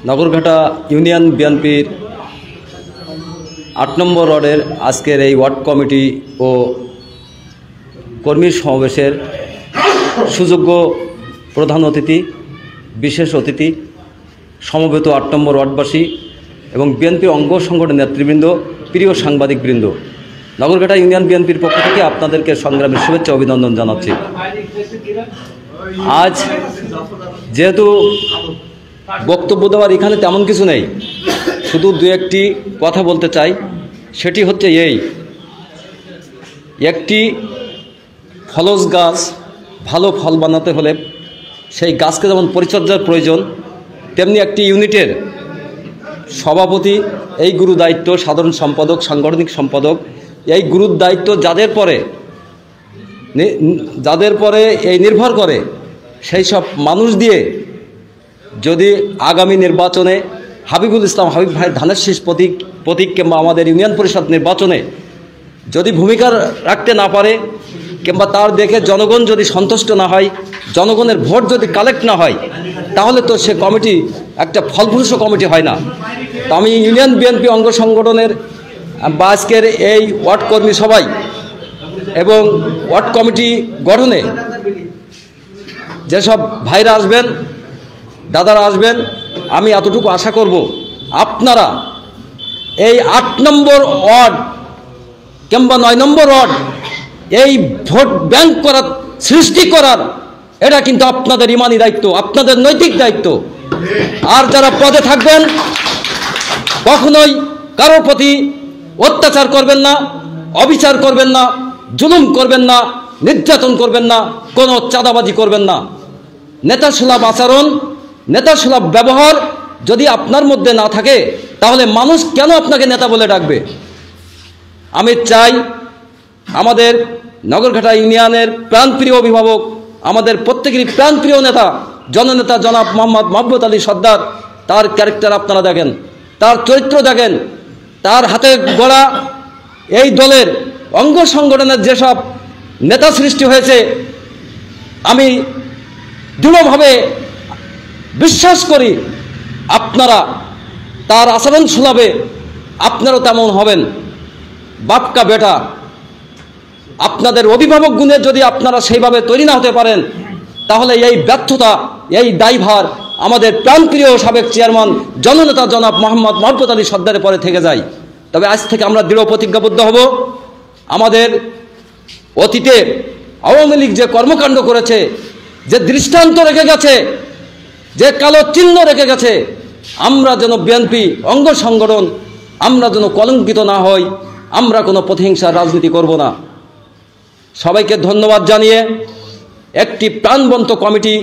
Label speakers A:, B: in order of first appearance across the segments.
A: Nagarghata union বিএনপির ৮ নম্বর ওয়ার্ডের আজকের এই ওয়ার্ড কমিটি ও কর্মী সমাবেশের সুযোগ্য প্রধান অতিথি, বিশেষ অতিথি, সমবেত ৮ নম্বর ওয়ার্ডবাসী এবং বিএনপির অঙ্গ সংগঠনের নেতৃবৃন্দ, প্রিয় সাংবাদিকবৃন্দ, নগরঘাটা ইউনিয়ন বিএনপির পক্ষ থেকে আপনাদেরকে সংগ্রামের শুভেচ্ছা অভিনন্দন জানাচ্ছি। আজ যেহেতু বক্তব্য দেওয়ার এখানে তেমন কিছু নেই, শুধু দু একটি কথা বলতে চাই। সেটি হচ্ছে একটি ফলস গাছ ভালো ফল বানাতে হলে সেই গাছকে যেমন পরিচর্যার প্রয়োজন, তেমনি একটি ইউনিটের সভাপতি এই গুরু দায়িত্ব, সাধারণ সম্পাদক, সাংগঠনিক সম্পাদক এই গুরুর দায়িত্ব যাদের পরে এই নির্ভর করে, সেই সব মানুষ দিয়ে যদি আগামী নির্বাচনে হাবিবুল ইসলাম হাবিব ভাই ধানের শীষ প্রতীক কিংবা আমাদের ইউনিয়ন পরিষদ নির্বাচনে যদি ভূমিকা রাখতে না পারে কিংবা তার দেখে জনগণ যদি সন্তুষ্ট না হয়, জনগণের ভোট যদি কালেক্ট না হয়, তাহলে তো সে কমিটি একটা ফলপ্রসূ কমিটি হয় না। তো আমি ইউনিয়ন বিএনপি অঙ্গ সংগঠনের বা আজকের এই ওয়ার্ড কর্মী সবাই এবং ওয়ার্ড কমিটি গঠনে যেসব ভাইরা আসবেন, দাদারা আসবেন, আমি এতটুকু আশা করব আপনারা এই ৮ নম্বর ওয়ার্ড কিংবা ৯ নম্বর ওয়ার্ড এই ভোট ব্যাংক করার, সৃষ্টি করার, এটা কিন্তু আপনাদের ইমানি দায়িত্ব, আপনাদের নৈতিক দায়িত্ব। আর যারা পদে থাকবেন কখনোই কারোর প্রতি অত্যাচার করবেন না, অবিচার করবেন না, জুলুম করবেন না, নির্যাতন করবেন না, কোনো চাঁদাবাজি করবেন না। নেতাসুলভ আচরণ, নেতাসুলভ ব্যবহার যদি আপনার মধ্যে না থাকে, তাহলে মানুষ কেন আপনাকে নেতা বলে ডাকবে? আমি চাই আমাদের নগরঘাটা ইউনিয়নের প্রাণপ্রিয় অভিভাবক, আমাদের প্রত্যেকেরই প্রাণপ্রিয় নেতা, জননেতা জনাব মোহাম্মদ মাহবুব আলী সর্দার, তার ক্যারেক্টার আপনারা দেখেন, তার চরিত্র দেখেন, তার হাতে গড়া এই দলের অঙ্গ সংগঠনের যেসব নেতা সৃষ্টি হয়েছে, আমি দৃঢ়ভাবে বিশ্বাস করি আপনারা তার আচরণ সুলভে আপনারাও তেমন হবেন। বাপকা বেটা, আপনাদের অভিভাবক গুণে যদি আপনারা সেইভাবে তৈরি না হতে পারেন, তাহলে এই ব্যর্থতা, এই দায়ভার আমাদের প্রাণপ্রিয় সাবেক চেয়ারম্যান জননেতা জনাব মোহাম্মদ মাহবুব আলী সর্দারের পরে থেকে যায়। তবে আজ থেকে আমরা দৃঢ় প্রতিজ্ঞাবদ্ধ হব, আমাদের অতীতে আওয়ামী লীগ যে কর্মকাণ্ড করেছে, যে দৃষ্টান্ত রেখে গেছে, যে কালো চিহ্ন রেখে গেছে, আমরা যেন বিএনপি অঙ্গ সংগঠন আমরা যেন কলঙ্কিত না হই, আমরা কোনো প্রতিহিংসার রাজনীতি করব না। সবাইকে ধন্যবাদ জানিয়ে একটি প্রাণবন্ত কমিটি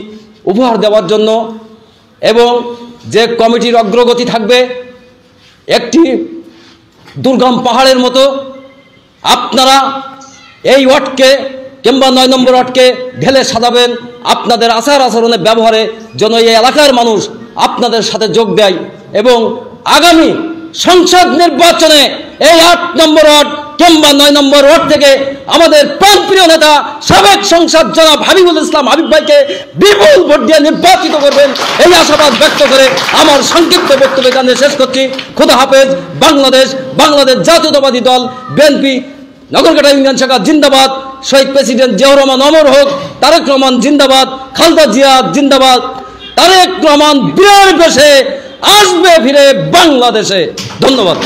A: উপহার দেওয়ার জন্য, এবং যে কমিটির অগ্রগতি থাকবে একটি দুর্গম পাহাড়ের মতো, আপনারা এই ওয়ার্ডকে কিংবা ৯ নম্বর ওয়ার্ডকে ঢেলে সাজাবেন। আপনাদের আচার আচরণে ব্যবহারে যেন এই এলাকার মানুষ আপনাদের সাথে যোগ দেয়, এবং আগামী সংসদ নির্বাচনে এই ৮ নম্বর ওয়ার্ড কিংবা ৯ নম্বর ওয়ার্ড থেকে আমাদের প্রাণপ্রিয় নেতা সাবেক সংসদ জনাব হাবিবুল ইসলাম হাবিব ভাইকে বিপুল ভোট দিয়ে নির্বাচিত করবেন, এই আশাবাদ ব্যক্ত করে আমার সংক্ষিপ্ত বক্তব্য এখানে শেষ করছি। খোদা হাফেজ। বাংলাদেশ জাতীয়তাবাদী দল বিএনপি নগরঘাটা ইউনিয়ন শাখা জিন্দাবাদ। শহীদ প্রেসিডেন্ট জিয়াউর রহমান অমর হোক। তারেক রহমান জিন্দাবাদ। খালেদা জিয়া জিন্দাবাদ। তারেক রহমান বিরাট বেশে আসবে ফিরে বাংলাদেশে। ধন্যবাদ।